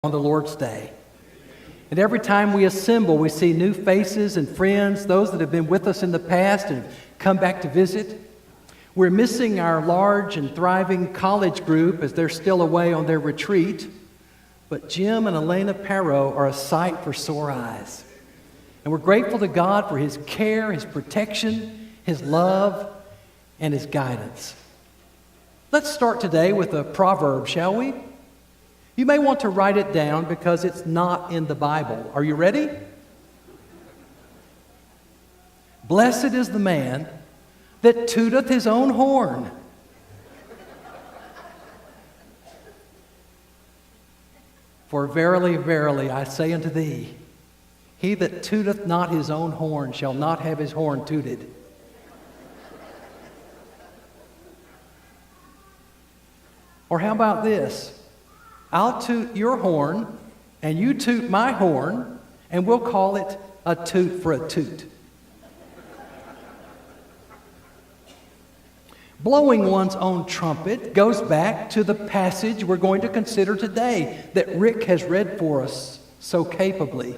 on the Lord's Day. And every time we assemble, we see new faces and friends, those that have been with us in the past and have come back to visit. We're missing our large and thriving college group as they're still away on their retreat. But Jim and Elena Parrow are a sight for sore eyes. And we're grateful to God for His care, His protection, His love, and His guidance. Let's start today with a proverb, shall we? You may want to write it down because it's not in the Bible. Are you ready? Blessed is the man that tooteth his own horn. For verily, verily, I say unto thee, he that tooteth not his own horn shall not have his horn tooted. Or how about this? I'll toot your horn, and you toot my horn, and we'll call it a toot for a toot. Blowing one's own trumpet goes back to the passage we're going to consider today that Rick has read for us so capably.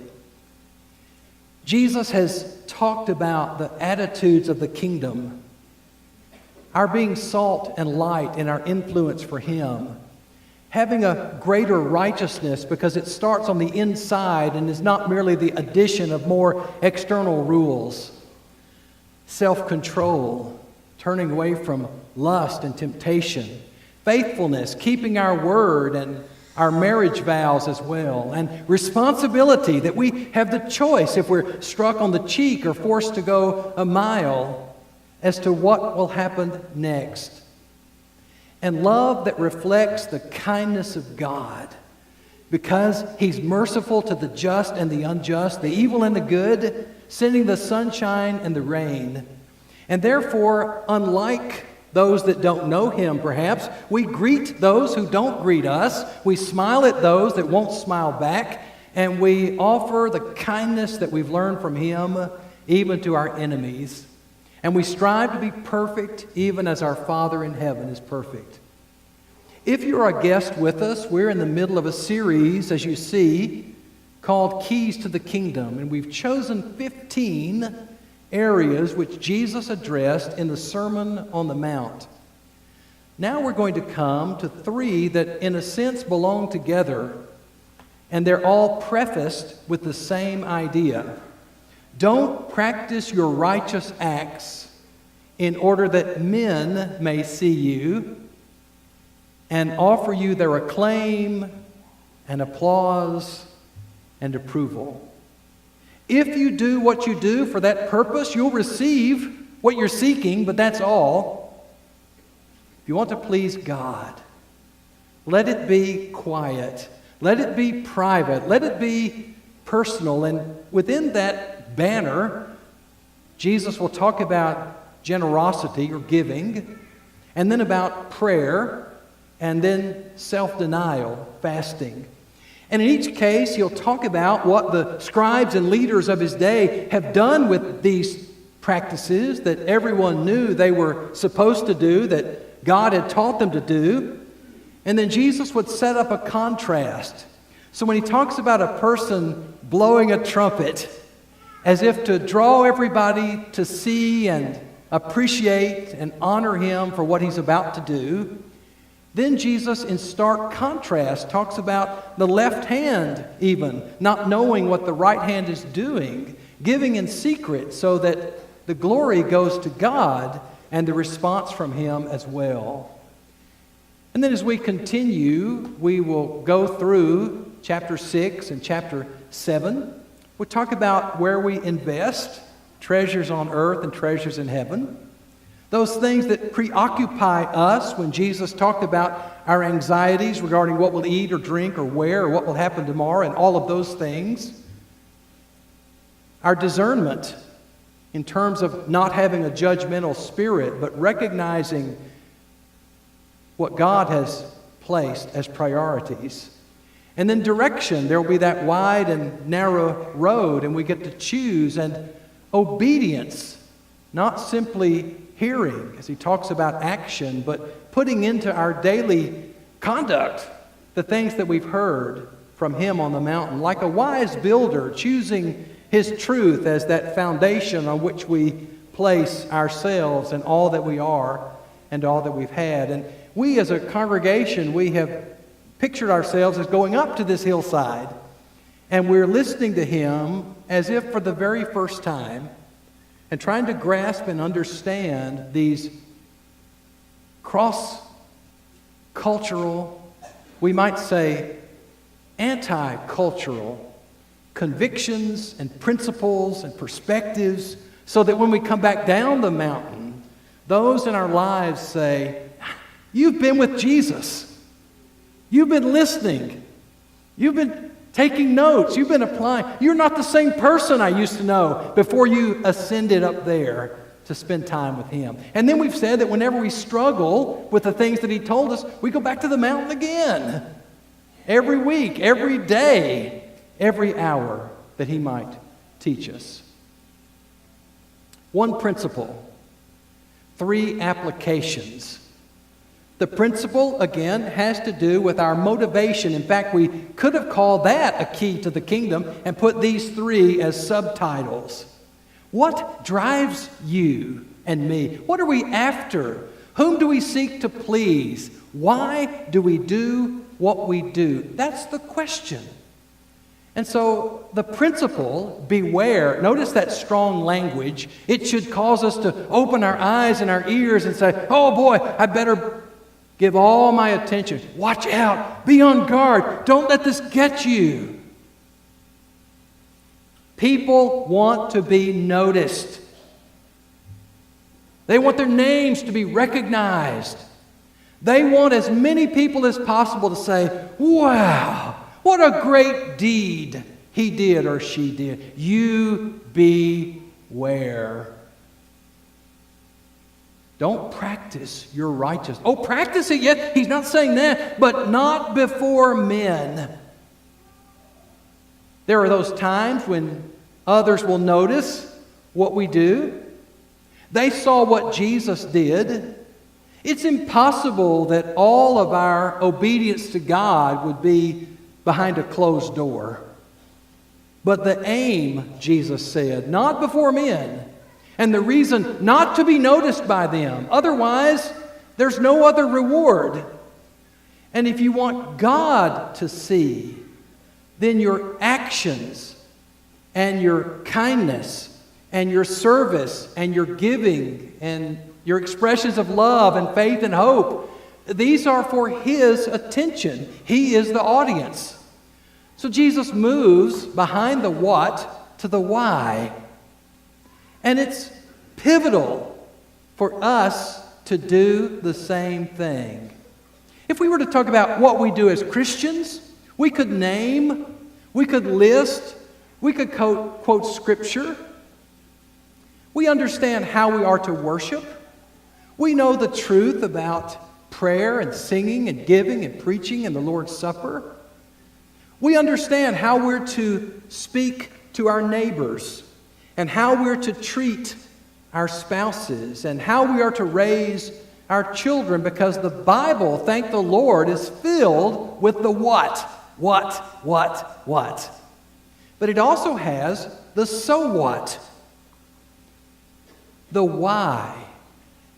Jesus has talked about the attitudes of the kingdom, our being salt and light in our influence for Him, having a greater righteousness because it starts on the inside and is not merely the addition of more external rules, self-control, turning away from lust and temptation, faithfulness, keeping our word and our marriage vows as well, and responsibility that we have the choice if we're struck on the cheek or forced to go a mile as to what will happen next. And love that reflects the kindness of God because He's merciful to the just and the unjust, the evil and the good, sending the sunshine and the rain. And therefore, unlike those that don't know Him perhaps, we greet those who don't greet us, we smile at those that won't smile back, and we offer the kindness that we've learned from Him even to our enemies. And we strive to be perfect even as our Father in heaven is perfect. If you're a guest with us, we're in the middle of a series, as you see, called Keys to the Kingdom. And we've chosen 15 areas which Jesus addressed in the Sermon on the Mount. Now we're going to come to 3 that in a sense belong together. And they're all prefaced with the same idea. Don't practice your righteous acts in order that men may see you and offer you their acclaim and applause and approval. If you do what you do for that purpose, you'll receive what you're seeking, but that's all. If you want to please God, let it be quiet. Let it be private. Let it be personal. And within that banner, Jesus will talk about generosity or giving, and then about prayer, and then self-denial, fasting. And in each case, He'll talk about what the scribes and leaders of His day have done with these practices that everyone knew they were supposed to do, that God had taught them to do. And then Jesus would set up a contrast. So when He talks about a person blowing a trumpet, as if to draw everybody to see and appreciate and honor Him for what He's about to do, then Jesus, in stark contrast, talks about the left hand even, not knowing what the right hand is doing, giving in secret so that the glory goes to God and the response from Him as well. And then as we continue, we will go through chapter 6 and chapter 7. We'll talk about where we invest, treasures on earth and treasures in heaven. Those things that preoccupy us when Jesus talked about our anxieties regarding what we'll eat or drink or wear or what will happen tomorrow and all of those things. Our discernment in terms of not having a judgmental spirit, but recognizing what God has placed as priorities. And then direction. There will be that wide and narrow road, and we get to choose. And obedience, not simply hearing, as He talks about action, but putting into our daily conduct the things that we've heard from Him on the mountain, like a wise builder choosing His truth as that foundation on which we place ourselves and all that we are and all that we've had. And we as a congregation, we have pictured ourselves as going up to this hillside, and we're listening to Him as if for the very first time and trying to grasp and understand these cross-cultural, we might say anti-cultural convictions and principles and perspectives, so that when we come back down the mountain, those in our lives say, you've been with Jesus. You've been listening. You've been taking notes. You've been applying. You're not the same person I used to know before you ascended up there to spend time with Him. And then we've said that whenever we struggle with the things that He told us, we go back to the mountain again. Every week, every day, every hour that He might teach us. One principle, 3 applications. The principle, again, has to do with our motivation. In fact, we could have called that a key to the kingdom and put these 3 as subtitles. What drives you and me? What are we after? Whom do we seek to please? Why do we do what we do? That's the question. And so the principle, beware, notice that strong language. It should cause us to open our eyes and our ears and say, oh boy, I better give all my attention. Watch out. Be on guard. Don't let this get you. People want to be noticed. They want their names to be recognized. They want as many people as possible to say, wow, what a great deed he did or she did. You beware. Don't practice your righteousness. Oh, practice it yet? He's not saying that, but not before men. There are those times when others will notice what we do. They saw what Jesus did. It's impossible that all of our obedience to God would be behind a closed door. But the aim, Jesus said, not before men. And the reason not to be noticed by them. Otherwise, there's no other reward. And if you want God to see, then your actions and your kindness and your service and your giving and your expressions of love and faith and hope, these are for His attention. He is the audience. So Jesus moves behind the what to the why. And it's pivotal for us to do the same thing. If we were to talk about what we do as Christians, we could name, we could list, we could quote Scripture. We understand how we are to worship. We know the truth about prayer and singing and giving and preaching and the Lord's Supper. We understand how we're to speak to our neighbors and how we're to treat our spouses and how we are to raise our children, because the Bible, thank the Lord, is filled with the what. But it also has the so what, the why.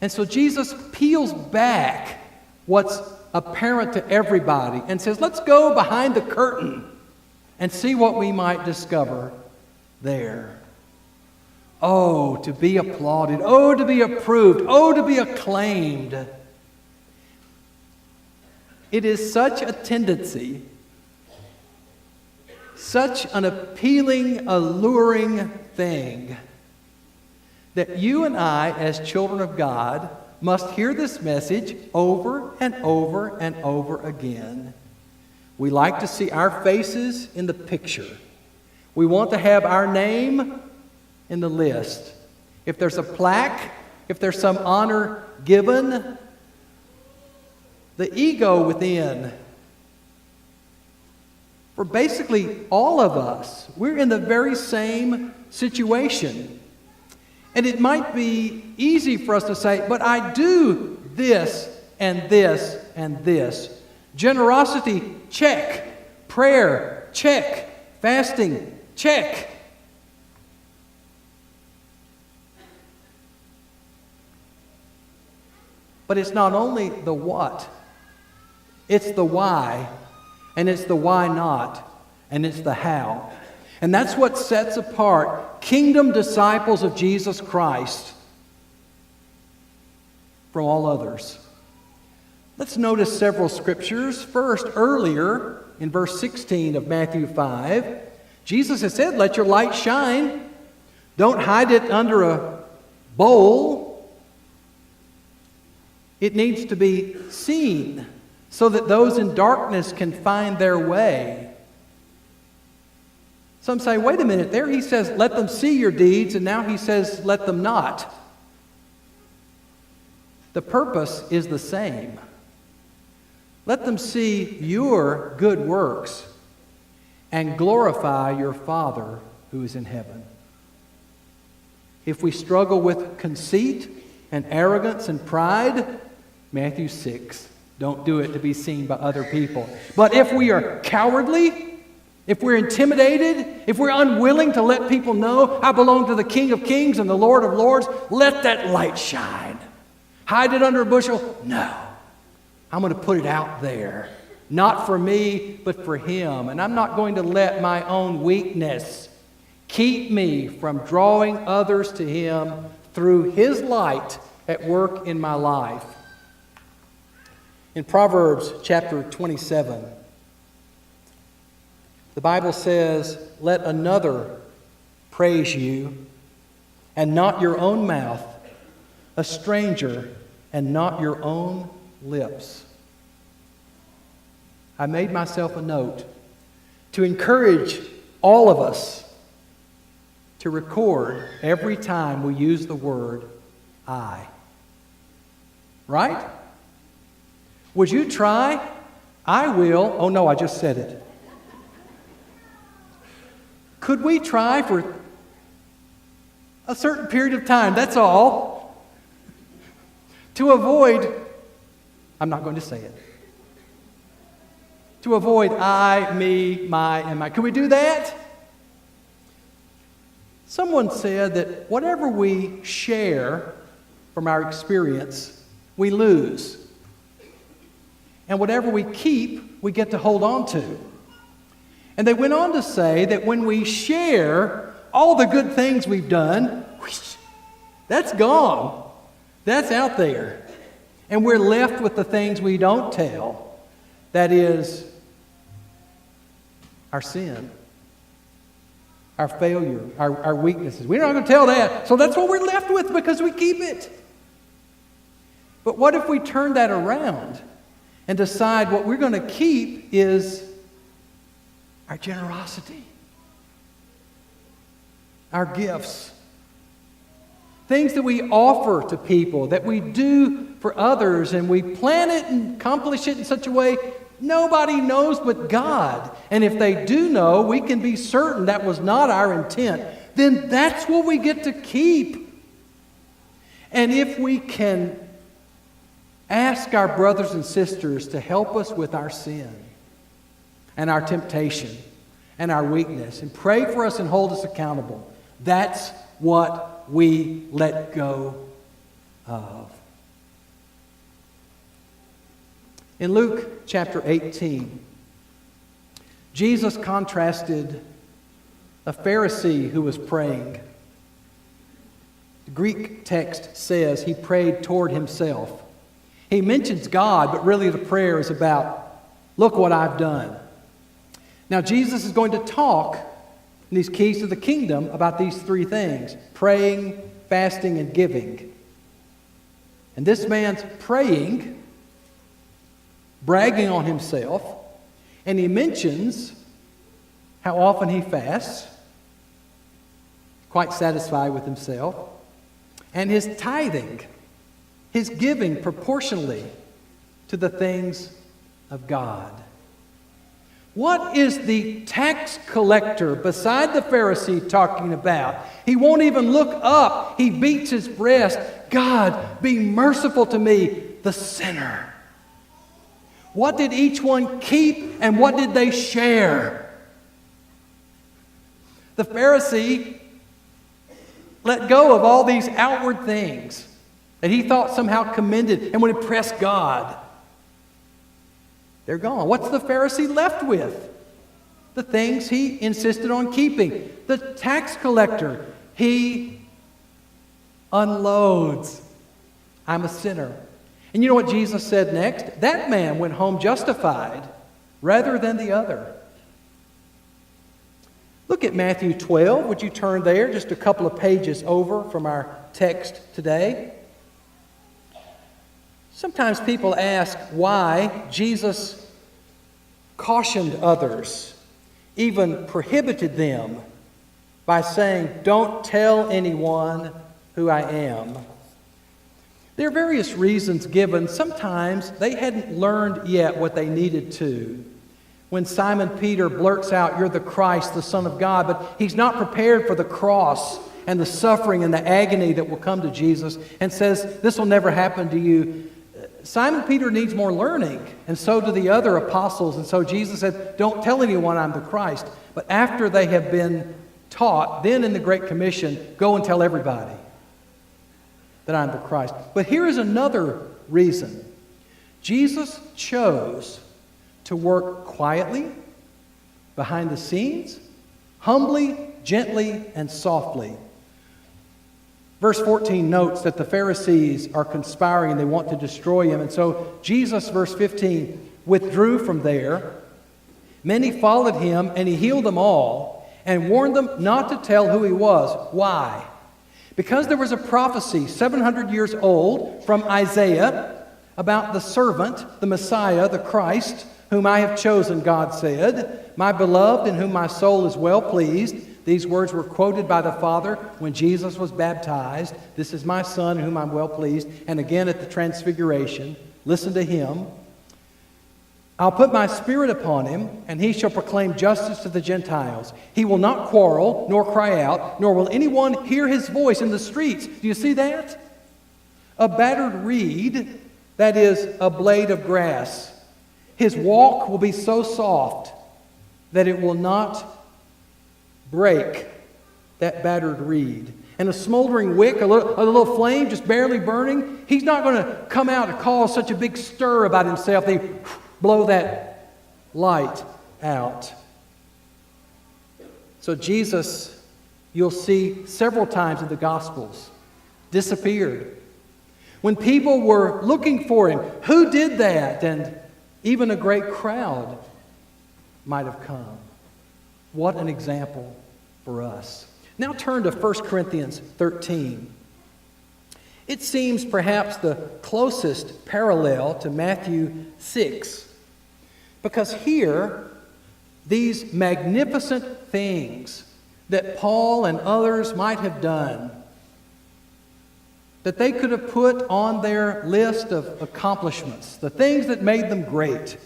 And so Jesus peels back what's apparent to everybody and says, let's go behind the curtain and see what we might discover there. Oh, to be applauded. Oh, to be approved. Oh, to be acclaimed. It is such a tendency, such an appealing, alluring thing, that you and I, as children of God, must hear this message over and over and over again. We like to see our faces in the picture. We want to have our name in the list. If there's a plaque, if there's some honor given, the ego within. For basically all of us, we're in the very same situation. And it might be easy for us to say, but I do this and this and this. Generosity, check. Prayer, check. Fasting, check. But it's not only the what, it's the why, and it's the why not, and it's the how. And that's what sets apart kingdom disciples of Jesus Christ from all others. Let's notice several scriptures. First, earlier in verse 16 of Matthew 5, Jesus has said, "Let your light shine. Don't hide it under a bowl. It needs to be seen so that those in darkness can find their way." Some say, wait a minute, there he says, let them see your deeds, and now he says, let them not. The purpose is the same. Let them see your good works and glorify your Father who is in heaven. If we struggle with conceit and arrogance and pride, Matthew 6, don't do it to be seen by other people. But if we are cowardly, if we're intimidated, if we're unwilling to let people know I belong to the King of Kings and the Lord of Lords, let that light shine. Hide it under a bushel? No. I'm going to put it out there. Not for me, but for Him. And I'm not going to let my own weakness keep me from drawing others to Him through His light at work in my life. In Proverbs chapter 27, the Bible says, "Let another praise you, and not your own mouth, a stranger, and not your own lips." I made myself a note to encourage all of us to record every time we use the word I. Right? Would you try? I will. Oh no, I just said it. Could we try for a certain period of time, that's all, to avoid, I'm not going to say it, to avoid I, me, my, and my. Can we do that? Someone said that whatever we share from our experience, we lose. And whatever we keep, we get to hold on to. And they went on to say that when we share all the good things we've done, that's gone. That's out there. And we're left with the things we don't tell. That is our sin, our failure, our weaknesses. We're not going to tell that. So that's what we're left with because we keep it. But what if we turn that around and decide what we're going to keep is our generosity, our gifts, things that we offer to people, that we do for others, and we plan it and accomplish it in such a way nobody knows but God. And if they do know, we can be certain that was not our intent. Then that's what we get to keep. And if we can ask our brothers and sisters to help us with our sin and our temptation and our weakness, and pray for us and hold us accountable, that's what we let go of. In Luke chapter 18, Jesus contrasted a Pharisee who was praying. The Greek text says he prayed toward himself. He mentions God, but really the prayer is about, look what I've done. Now Jesus is going to talk in these keys to the kingdom about these three things: praying, fasting, and giving. And this man's praying, bragging on himself, and he mentions how often he fasts, quite satisfied with himself, and his tithing, his giving proportionally to the things of God. What is the tax collector beside the Pharisee talking about? He won't even look up. He beats his breast. God, be merciful to me, the sinner. What did each one keep and what did they share? The Pharisee let go of all these outward things that he thought somehow commended and would impress God. They're gone. What's the Pharisee left with? The things he insisted on keeping. The tax collector, he unloads. I'm a sinner. And you know what Jesus said next? That man went home justified rather than the other. Look at Matthew 12. Would you turn there just a couple of pages over from our text today? Sometimes people ask why Jesus cautioned others, even prohibited them by saying, "Don't tell anyone who I am." There are various reasons given. Sometimes they hadn't learned yet what they needed to. When Simon Peter blurts out, "You're the Christ, the Son of God," but he's not prepared for the cross and the suffering and the agony that will come to Jesus and says, "This will never happen to you." Simon Peter needs more learning, and so do the other apostles. And so Jesus said, "Don't tell anyone I'm the Christ." But after they have been taught, then in the Great Commission, go and tell everybody that I'm the Christ. But here is another reason. Jesus chose to work quietly, behind the scenes, humbly, gently, and softly. Verse 14 notes that the Pharisees are conspiring and they want to destroy him. And so Jesus, verse 15, withdrew from there. Many followed him, and he healed them all and warned them not to tell who he was. Why? Because there was a prophecy 700 years old from Isaiah about the servant, the Messiah, the Christ, whom I have chosen, God said, my beloved in whom my soul is well pleased. These words were quoted by the Father when Jesus was baptized. This is my Son in whom I'm well pleased. And again at the Transfiguration. Listen to him. I'll put my Spirit upon him, and he shall proclaim justice to the Gentiles. He will not quarrel, nor cry out, nor will anyone hear his voice in the streets. Do you see that? A battered reed, that is, a blade of grass. His walk will be so soft that it will not break that battered reed. And a smoldering wick, a little flame just barely burning, he's not going to come out and cause such a big stir about himself. They blow that light out. So Jesus, you'll see several times in the Gospels, disappeared. When people were looking for him, who did that? And even a great crowd might have come. What an example for us. Now turn to 1 Corinthians 13. It seems perhaps the closest parallel to Matthew 6. Because here, these magnificent things that Paul and others might have done, that they could have put on their list of accomplishments, the things that made them great.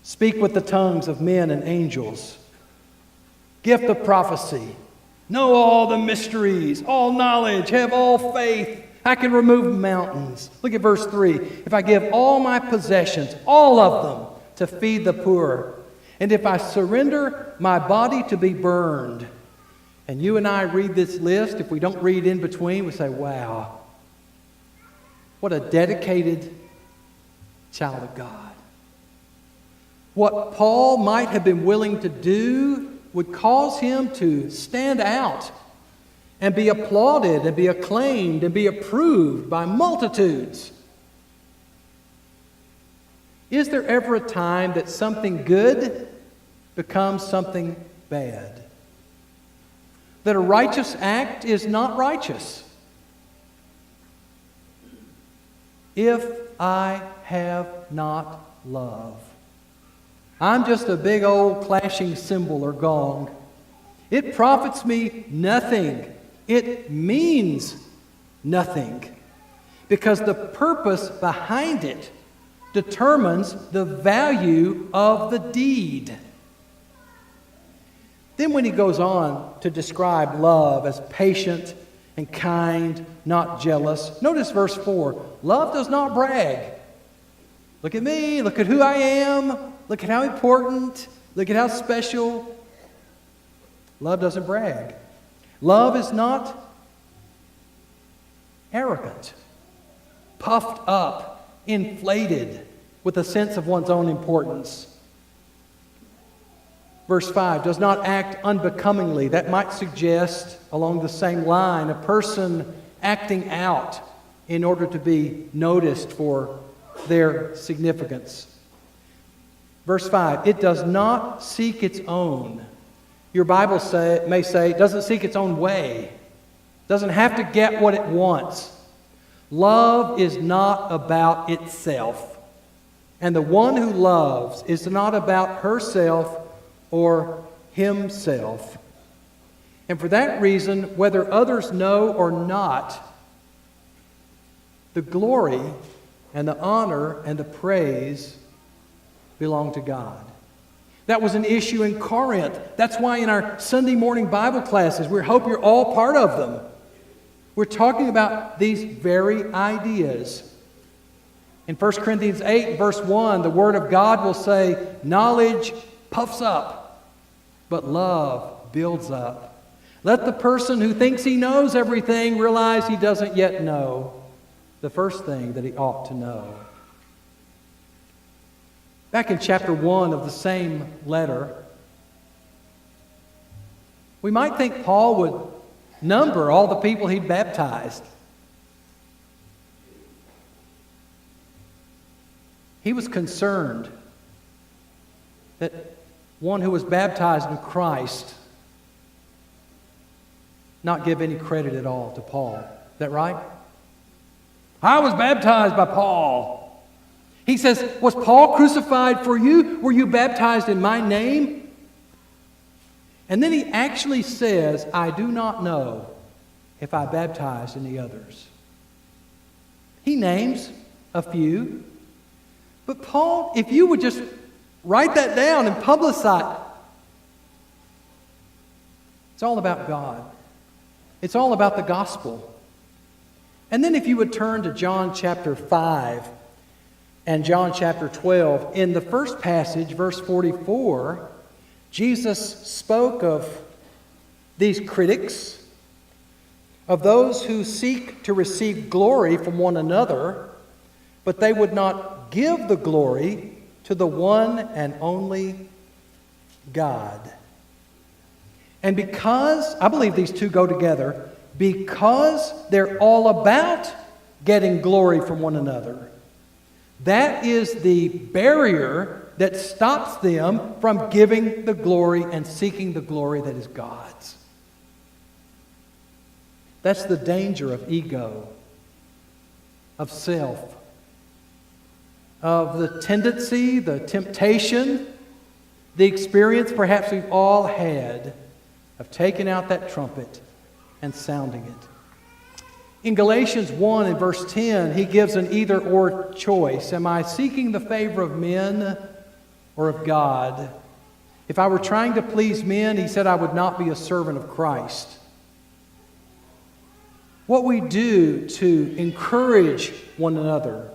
Speak with the tongues of men and angels. Gift of prophecy. Know all the mysteries, all knowledge, have all faith. I can remove mountains. Look at verse 3. If I give all my possessions, all of them, to feed the poor, and if I surrender my body to be burned, and you and I read this list, if we don't read in between, we say, wow, what a dedicated child of God. What Paul might have been willing to do would cause him to stand out and be applauded and be acclaimed and be approved by multitudes. Is there ever a time that something good becomes something bad? That a righteous act is not righteous? If I have not love, I'm just a big old clashing cymbal or gong. It profits me nothing. It means nothing. Because the purpose behind it determines the value of the deed. Then when he goes on to describe love as patient and kind, not jealous, notice verse 4. Love does not brag. Look at me, look at who I am, look at how important, look at how special. Love doesn't brag. Love is not arrogant, puffed up, inflated with a sense of one's own importance. Verse 5, does not act unbecomingly. That might suggest, along the same line, a person acting out in order to be noticed for their significance. Verse 5, it does not seek its own. Your Bible may say it doesn't seek its own way. Doesn't have to get what it wants. Love is not about itself. And the one who loves is not about herself or himself. And for that reason, whether others know or not, the glory and the honor and the praise belong to God. That was an issue in Corinth. That's why in our Sunday morning Bible classes, we hope you're all part of them. We're talking about these very ideas. In 1 Corinthians 8, verse 1, the Word of God will say, knowledge puffs up, but love builds up. Let the person who thinks he knows everything realize he doesn't yet know the first thing that he ought to know. Back in chapter 1 of the same letter, we might think Paul would number all the people he'd baptized. He was concerned that one who was baptized in Christ not give any credit at all to Paul. Is that right? I was baptized by Paul. He says, was Paul crucified for you? Were you baptized in my name? And then he actually says, I do not know if I baptized any others. He names a few. But Paul, if you would just write that down and publicize it, it's all about God. It's all about the gospel. And then if you would turn to John chapter 5 and John chapter 12, in the first passage, verse 44, Jesus spoke of these critics, of those who seek to receive glory from one another, but they would not give the glory to the one and only God. And because, I believe these two go together, because they're all about getting glory from one another, that is the barrier that stops them from giving the glory and seeking the glory that is God's. That's the danger of ego, of self, of the tendency, the temptation, the experience perhaps we've all had of taking out that trumpet and sounding it. In Galatians 1 and verse 10, he gives an either-or choice. Am I seeking the favor of men or of God? If I were trying to please men, he said I would not be a servant of Christ. What we do to encourage one another,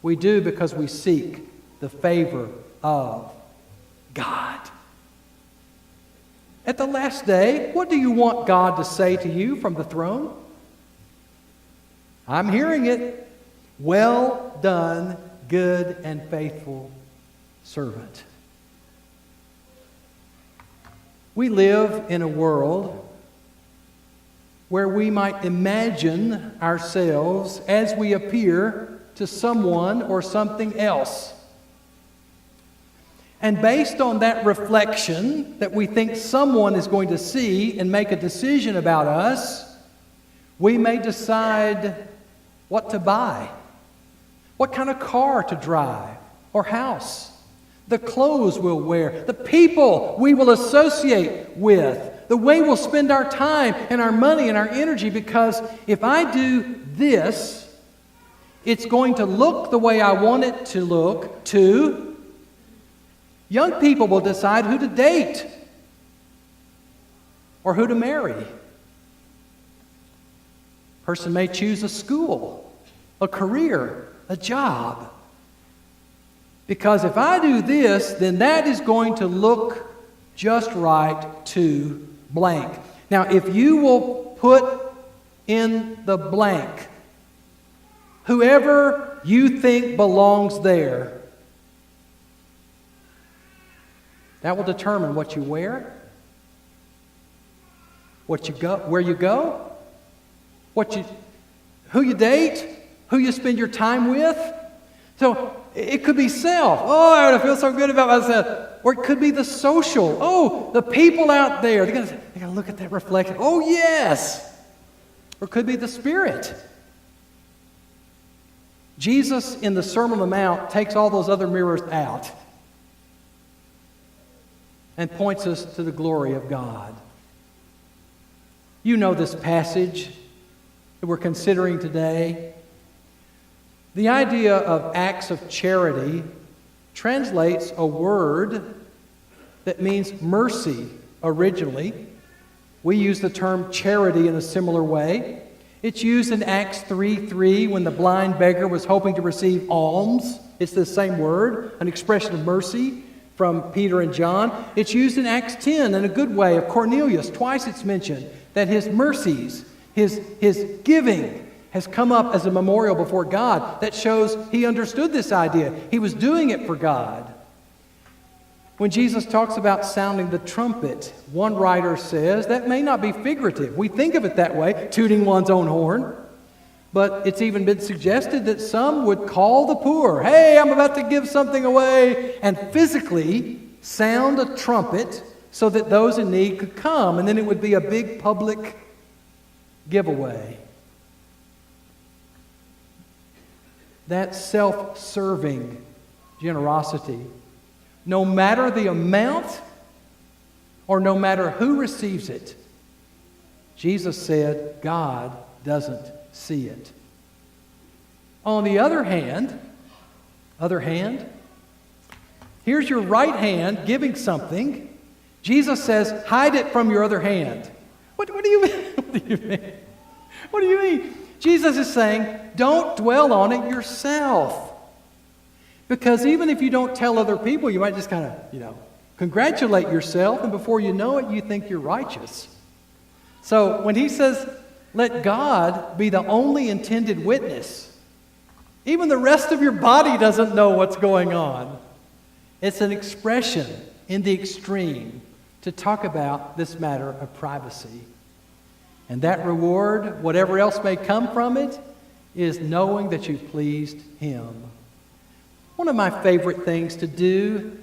we do because we seek the favor of God. At the last day, what do you want God to say to you from the throne? I'm hearing it. Well done, good and faithful servant. We live in a world where we might imagine ourselves as we appear to someone or something else. And based on that reflection that we think someone is going to see and make a decision about us, we may decide what to buy, what kind of car to drive or house, the clothes we'll wear, the people we will associate with, the way we'll spend our time and our money and our energy, because if I do this, it's going to look the way I want it to look to. Young people will decide who to date or who to marry. A person may choose a school, a career, a job. Because if I do this, then that is going to look just right to blank. Now, if you will put in the blank whoever you think belongs there, that will determine what you wear, what you go, where you go, who you date, who you spend your time with. So it could be self. Oh, I feel so good about myself. Or it could be the social. Oh, the people out there. They're gonna look at that reflection. Oh, yes. Or it could be the Spirit. Jesus in the Sermon on the Mount takes all those other mirrors out and points us to the glory of God. You know this passage that we're considering today. The idea of acts of charity translates a word that means mercy originally. We use the term charity in a similar way. It's used in Acts 3:3 when the blind beggar was hoping to receive alms. It's the same word, an expression of mercy from Peter and John. It's used in Acts 10 in a good way of Cornelius. Twice it's mentioned that his mercies, his giving has come up as a memorial before God. That shows he understood this idea. He was doing it for God. When Jesus talks about sounding the trumpet, one writer says that may not be figurative. We think of it that way, tooting one's own horn. But it's even been suggested that some would call the poor, hey, I'm about to give something away, and physically sound a trumpet so that those in need could come, and then it would be a big public giveaway. That self-serving generosity, no matter the amount or no matter who receives it, Jesus said God doesn't see it. On the other hand, here's your right hand giving something. Jesus says, hide it from your other hand. What do you mean? What do you mean? What do you mean? Jesus is saying, don't dwell on it yourself. Because even if you don't tell other people, you might just kind of, congratulate yourself, and before you know it, you think you're righteous. So when he says, let God be the only intended witness, even the rest of your body doesn't know what's going on. It's an expression in the extreme to talk about this matter of privacy. And that reward, whatever else may come from it, is knowing that you pleased Him. One of my favorite things to do,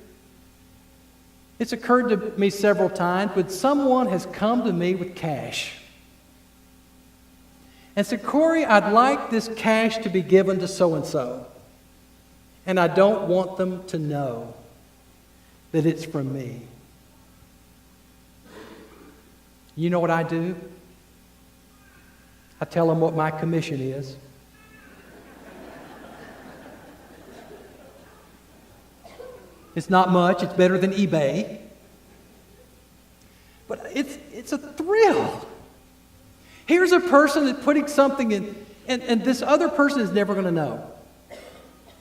it's occurred to me several times, when someone has come to me with cash and said, Corey, I'd like this cash to be given to so-and-so, and I don't want them to know that it's from me. You know what I do? I tell them what my commission is. It's not much. It's better than eBay. But it's a thrill. Here's a person that's putting something in, and this other person is never going to know.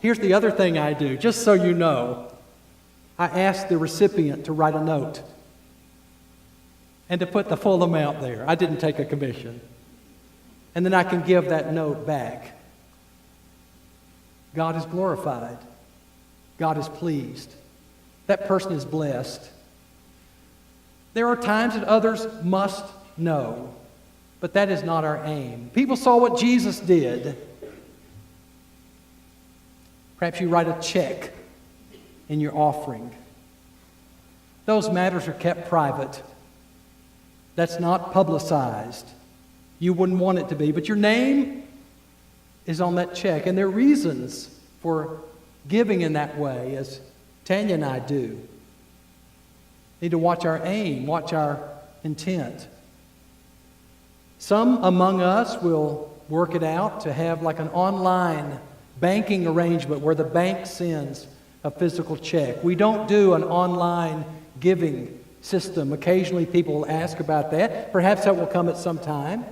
Here's the other thing I do, just so you know. I ask the recipient to write a note and to put the full amount there. I didn't take a commission. And then I can give that note back. God is glorified. God is pleased. That person is blessed. There are times that others must know, but that is not our aim. People saw what Jesus did. Perhaps you write a check in your offering. Those matters are kept private. That's not publicized. You wouldn't want it to be, but your name is on that check, and there are reasons for giving in that way, as Tanya and I do. Need to watch our aim, watch our intent. Some among us will work it out to have like an online banking arrangement where the bank sends a physical check. We don't do an online giving system. Occasionally people will ask about that. Perhaps that will come at some time.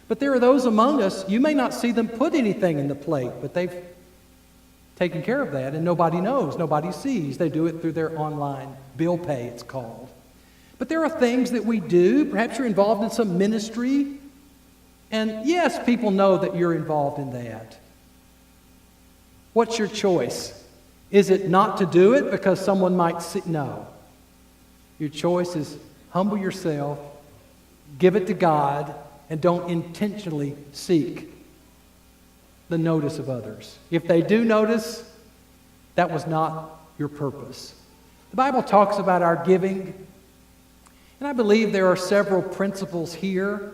But there are those among us, you may not see them put anything in the plate, but they've taken care of that, and nobody knows, nobody sees. They do it through their online bill pay, it's called. But there are things that we do. Perhaps you're involved in some ministry. And yes, people know that you're involved in that. What's your choice? Is it not to do it because someone might see? No. Your choice is humble yourself, give it to God, and don't intentionally seek the notice of others. If they do notice, that was not your purpose. The Bible talks about our giving, and I believe there are several principles here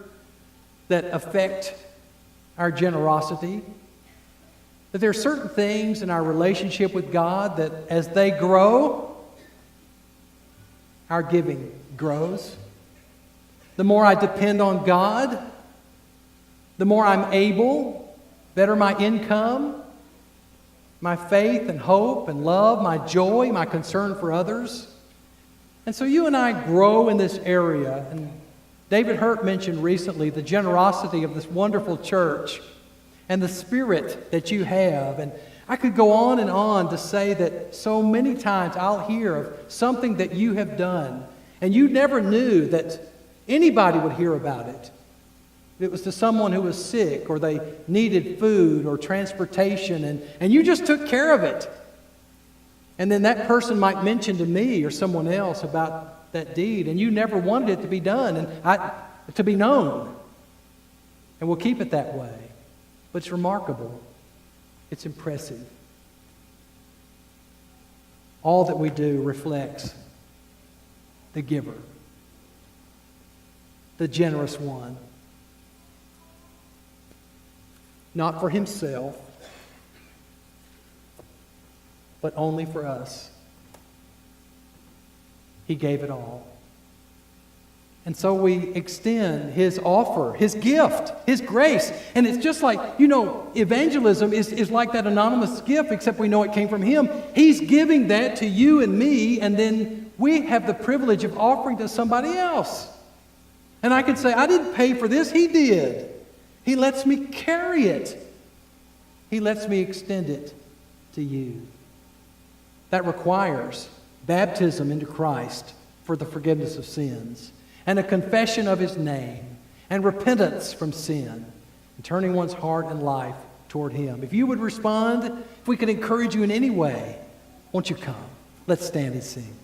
that affect our generosity. That there are certain things in our relationship with God that as they grow, our giving grows. The more I depend on God, the more I'm able, better my income, my faith and hope and love, my joy, my concern for others. And so you and I grow in this area. And David Hurt mentioned recently the generosity of this wonderful church and the spirit that you have. And I could go on to say that so many times I'll hear of something that you have done, and you never knew that anybody would hear about it. It was to someone who was sick, or they needed food or transportation, and you just took care of it. And then that person might mention to me or someone else about that deed, and you never wanted it to be done and to be known. And we'll keep it that way. But it's remarkable. It's impressive. All that we do reflects the giver, the generous one. Not for himself, but only for us. He gave it all. And so we extend his offer, his gift, his grace. And it's just like, evangelism is like that anonymous gift, except we know it came from him. He's giving that to you and me, and then we have the privilege of offering to somebody else. And I can say, I didn't pay for this, he did. He lets me carry it. He lets me extend it to you. That requires baptism into Christ for the forgiveness of sins, and a confession of his name, and repentance from sin, and turning one's heart and life toward him. If you would respond, if we could encourage you in any way, won't you come? Let's stand and sing.